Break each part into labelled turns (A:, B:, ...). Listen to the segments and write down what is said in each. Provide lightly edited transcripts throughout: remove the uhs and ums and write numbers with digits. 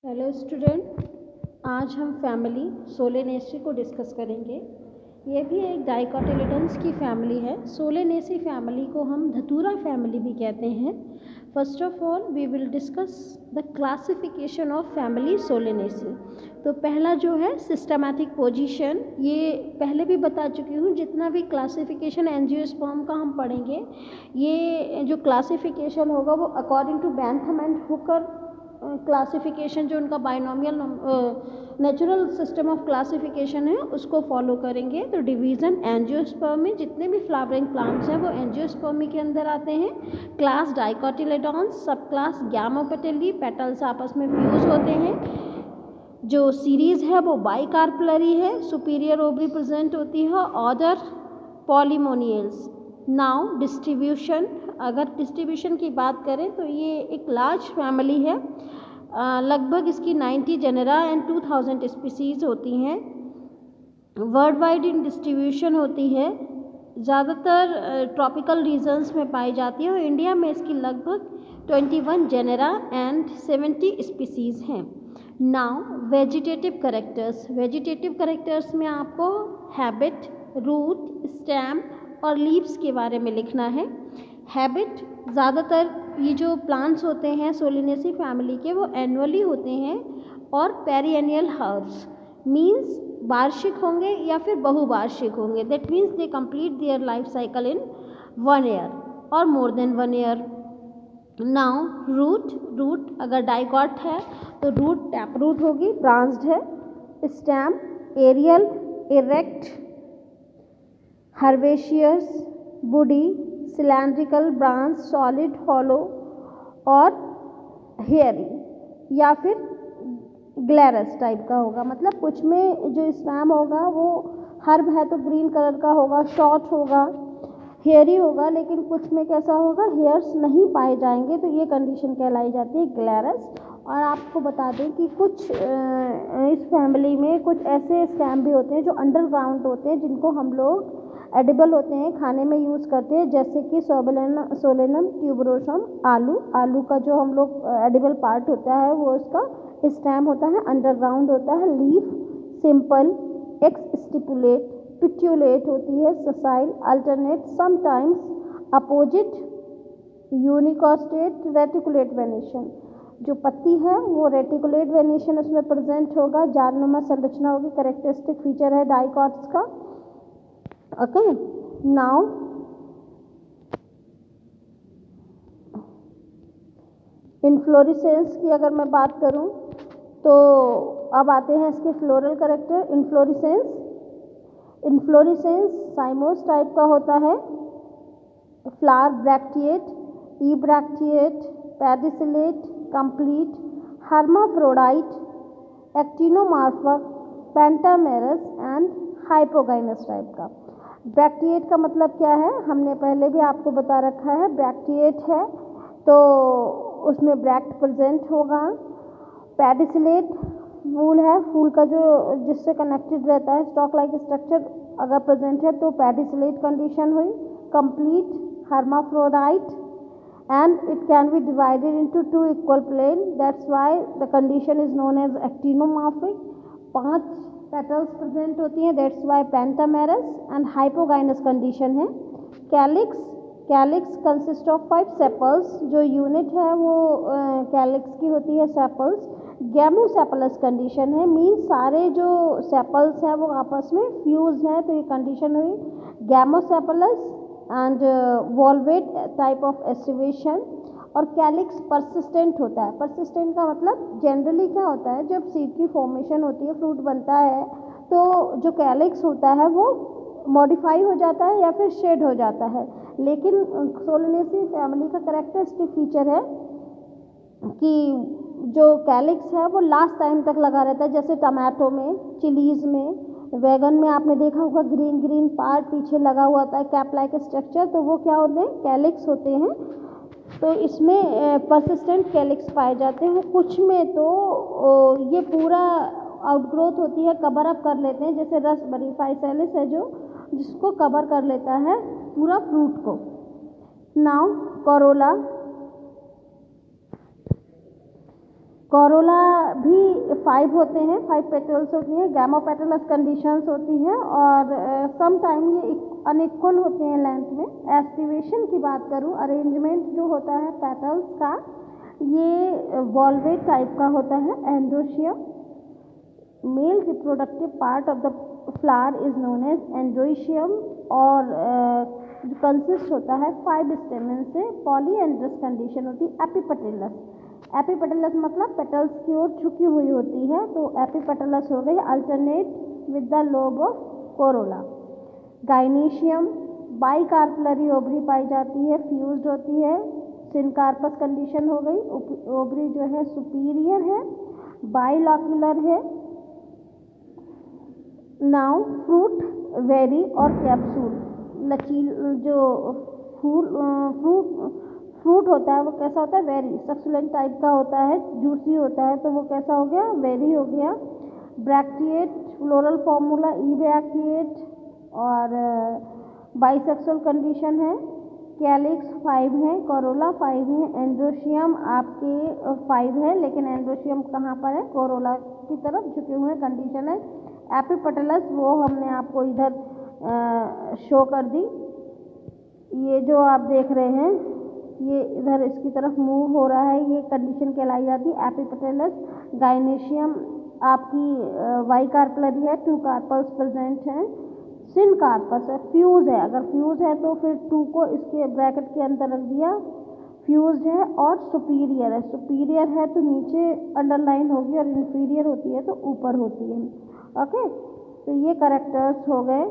A: Hello student, आज हम family Solanaceae को डिस्कस करेंगे। ये भी एक डाइकोटिलेडन्स की फैमिली है। सोलेनेसी फैमिली को हम धतूरा फैमिली भी कहते हैं। First of all we will discuss the classification of family Solanaceae. तो पहला जो है सिस्टमैटिक पोजीशन, ये पहले भी बता चुकी हूँ। जितना भी क्लासिफिकेशन एंजियोस्पर्म का हम पढ़ेंगे, ये जो क्लासिफिकेशन होगा वो according to Bentham and Hooker classification, जो उनका binomial natural system of classification है, उसको फॉलो करेंगे। तो डिवीज़न एंजियोस्पर्म में जितने भी फ्लावरिंग प्लांट्स हैं वो एंजियोस्पर्मी के अंदर आते हैं। क्लास डाइकोटिलेडॉन्स, सब क्लास गैमोपेटली, पेटल्स आपस में फ्यूज होते हैं। जो सीरीज़ है वो बाइकार्पलरी है, सुपीरियर ओवरी प्रेजेंट होती है। Order Polemoniales. नाउ डिस्ट्रीब्यूशन, अगर डिस्ट्रीब्यूशन की बात करें तो ये एक लार्ज फैमिली है। लगभग इसकी 90 जेनेरा एंड 2000 स्पीसीज़ होती हैं। वर्ल्ड वाइड इन डिस्ट्रीब्यूशन होती है, ज़्यादातर ट्रॉपिकल रीजन्स में पाई जाती है और इंडिया में इसकी लगभग 21 जेनेरा एंड 70 स्पीसीज़ हैं। Now vegetative characters. Vegetative characters में आपको हैबिट, रूट, स्टेम और लीव्स के बारे में लिखना है। हैबिट, ज़्यादातर ये जो प्लांट्स होते हैं सोलेनेसी फैमिली के, वो एनुअली होते हैं और पेरिएनियल हर्ब्स, मीन्स वार्षिक होंगे या फिर बहुवार्षिक होंगे। That means they complete their life cycle in 1 year और more than 1 year. Now root अगर डाइकॉट है तो रूट टैप रूट होगी, ब्रांच्ड है। Stem aerial, erect, herbaceous, woody, cylindrical, branch, solid, hollow और हेयरी या फिर ग्लैरस टाइप का होगा। मतलब कुछ में जो स्टेम होगा वो हर्ब है तो ग्रीन कलर का होगा, शॉर्ट होगा, हेयरी होगा, लेकिन कुछ में कैसा होगा, हेयर्स नहीं पाए जाएंगे, तो ये कंडीशन कहलाई जाती है ग्लैरस। और आपको बता दें कि कुछ इस फैमिली में कुछ ऐसे स्टेम भी होते हैं जो अंडरग्राउंड होते हैं, जिनको हम लोग एडिबल होते हैं, खाने में यूज़ करते हैं, जैसे कि सोलेनम ट्यूबरोसम, आलू का जो हम लोग एडिबल पार्ट होता है वो उसका स्टेम होता है, अंडरग्राउंड होता है। Leaf simple, exstipulate, petiolate होती है, sessile, alternate, sometimes opposite, unicostate, reticulate venation. जो पत्ती है वो रेटिकुलेट वेनेशन उसमें प्रेजेंट होगा, जारनुमा संरचना होगी, कैरेक्टरिस्टिक फीचर है डाइकॉट्स का। ओके, नाउ इन्फ्लोरेसेंस की अगर मैं बात करूं तो अब आते हैं इसके floral character. Inflorescence cymose type का होता है। Flower bracteate, ebracteate, pedicellate, complete, hermaphrodite, actinomorphic, pentamerous and hypogynous type का। ब्रैक्टिएट का मतलब क्या है, हमने पहले भी आपको बता रखा है। ब्रैक्टिएट है तो उसमें ब्रैक्ट प्रेजेंट होगा। पेडिसिलेट फूल है, फूल का जो जिससे कनेक्टेड रहता है स्टॉक लाइक स्ट्रक्चर अगर प्रेजेंट है तो पेडिसिलेट कंडीशन हुई। Complete hermaphrodite and it can be divided into 2 equal plane, that's why the condition is known as actinomorphic। 5 petals present होती हैं, that's why pentamerous and hypogynous condition है। Calyx consist of 5 sepals, जो unit है वो calyx की होती है sepals. Gamosepalous condition है, मीन सारे जो सेपल्स हैं वो आपस में फ्यूज हैं, तो ये कंडीशन हुई gamosepalous and valvate type of aestivation. और कैलिक्स परसिस्टेंट होता है। परसिस्टेंट का मतलब जनरली क्या होता है, जब सीड की फॉर्मेशन होती है, फ्रूट बनता है, तो जो कैलिक्स होता है वो मॉडिफाई हो जाता है या फिर शेड हो जाता है। लेकिन सोलेनेसी फैमिली का कैरेक्टरिस्टिक फीचर है कि जो कैलिक्स है वो लास्ट टाइम तक लगा रहता है, जैसे टमाटो में, चिलीज़ में, वैगन में आपने देखा होगा ग्रीन पार्ट पीछे लगा हुआ होता है, कैप लाइक स्ट्रक्चर, तो वो क्या होते हैं, कैलिक्स होते हैं। तो इसमें परसिस्टेंट कैलिक्स पाए जाते हैं। कुछ में तो ये पूरा आउटग्रोथ होती है, कवर अप कर लेते हैं, जैसे रसबेरी फाइसेलिस है जो जिसको कवर कर लेता है पूरा फ्रूट को। नाउ कोरोला, कोरोला भी 5 होते हैं, 5 पेटल्स होती हैं, गैमोपेटलस कंडीशंस होती हैं और सम टाइम ये अनइक्वल होते हैं लेंथ में। एस्टिवेशन की बात करूँ, अरेंजमेंट जो होता है पेटल्स का, ये वॉल्वेट टाइप का होता है। Androecium, male reproductive part of the flower is known as androecium और जो कंसिस्ट होता है 5 स्टेमन से। पॉलीएंड्रस कंडीशन होती है एपिपेटलस। एपिपेटलस मतलब पेटल्स की ओर झुकी हुई होती है, तो एपिपेटलस हो गई alternate with the lobe of corolla. Gynoecium, bicarpellary ovary पाई जाती है, फ्यूज्ड होती है। सिनकार्पस कंडीशन हो गई, ओवरी जो है सुपीरियर है, बाइलॉक्यूलर है। नाउ फ्रूट, वेरी और कैप्सूल, लचील जो फ्रूट होता है वो कैसा होता है, वेरी सक्सुलेंट टाइप का होता है, जूसी होता है, तो वो कैसा हो गया, वेरी हो गया। ब्रैक्टिएट, फ्लोरल फॉर्मूला ई ब्रैक्टिएट और बाइसेक्सुअल कंडीशन है। कैलिक्स 5 है, कोरोला 5 है, एंड्रोशियम आपके 5 है, लेकिन एंड्रोशियम कहाँ पर है, कोरोला की तरफ झुके हुए कंडीशन है। एपिपेटलस वो हमने आपको इधर शो कर दी, ये जो आप देख रहे हैं ये इधर इसकी तरफ मूव हो रहा है, ये कंडीशन कहलाई जाती है एपिपेटलस। गाइनेशियम आपकी बाइकार्पलरी है, 2 कार्पल्स प्रेजेंट हैं। सिनकार्पस है, फ्यूज है, अगर फ्यूज है तो फिर 2 को इसके ब्रैकेट के अंदर रख दिया, फ्यूज है और सुपीरियर है। सुपीरियर है तो नीचे अंडरलाइन होगी और इन्फीरियर होती है तो ऊपर होती है। ओके, तो ये करेक्टर्स हो गए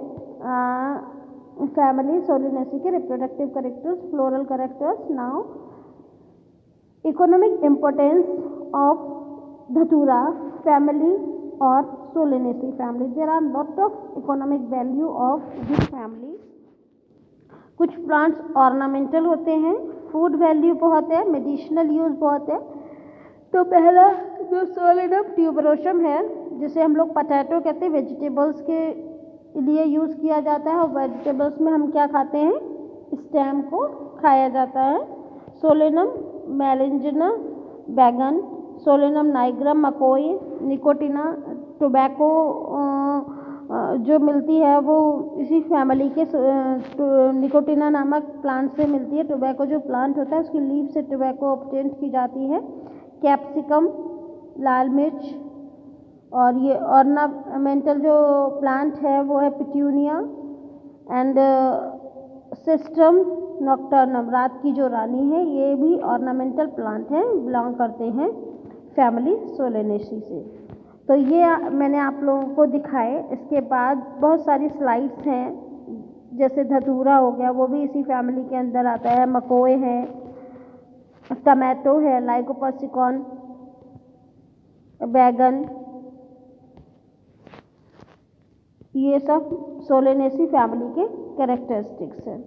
A: फैमिली सोलेनेसी के reproductive characters, floral characters. Now economic importance of Datura family और Solanaceae family. There are lot of economic value of this family. कुछ प्लांट्स ऑर्नामेंटल होते हैं, फूड वैल्यू बहुत है, मेडिसिनल यूज बहुत है। तो पहला जो सोलेनम ट्यूबरोसम है, जिसे हम लोग पटैटो कहते हैं, वेजिटेबल्स के लिए यूज़ किया जाता है और वेजिटेबल्स में हम क्या खाते हैं, स्टेम को खाया जाता है। सोलेनम मेलेंजिना बैगन, सोलेनम नाइग्रम मकोई, निकोटिना टोबैको जो मिलती है वो इसी फैमिली के निकोटिना नामक प्लांट से मिलती है। टोबैको जो प्लांट होता है उसकी लीफ से टोबैको ऑब्टेन की जाती है। कैप्सिकम, लाल मिर्च, और ये ऑर्नामेंटल जो प्लांट है वो है पिट्यूनिया एंड सिस्टम नॉक्टर्नम, रात की जो रानी है, ये भी ऑर्नामेंटल प्लांट है, बिलोंग करते हैं फैमिली सोलेनेसी से। तो ये मैंने आप लोगों को दिखाए। इसके बाद बहुत सारी स्लाइड्स हैं, जैसे धतूरा हो गया, वो भी इसी फैमिली के अंदर आता है। मकोए है, टमाटो है, लाइकोपर्सिकॉन, बैगन, ये सब सोलेनेसी फैमिली के कैरेक्टरिस्टिक्स हैं।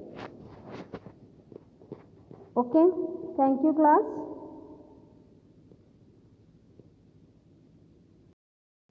A: Okay, thank you class.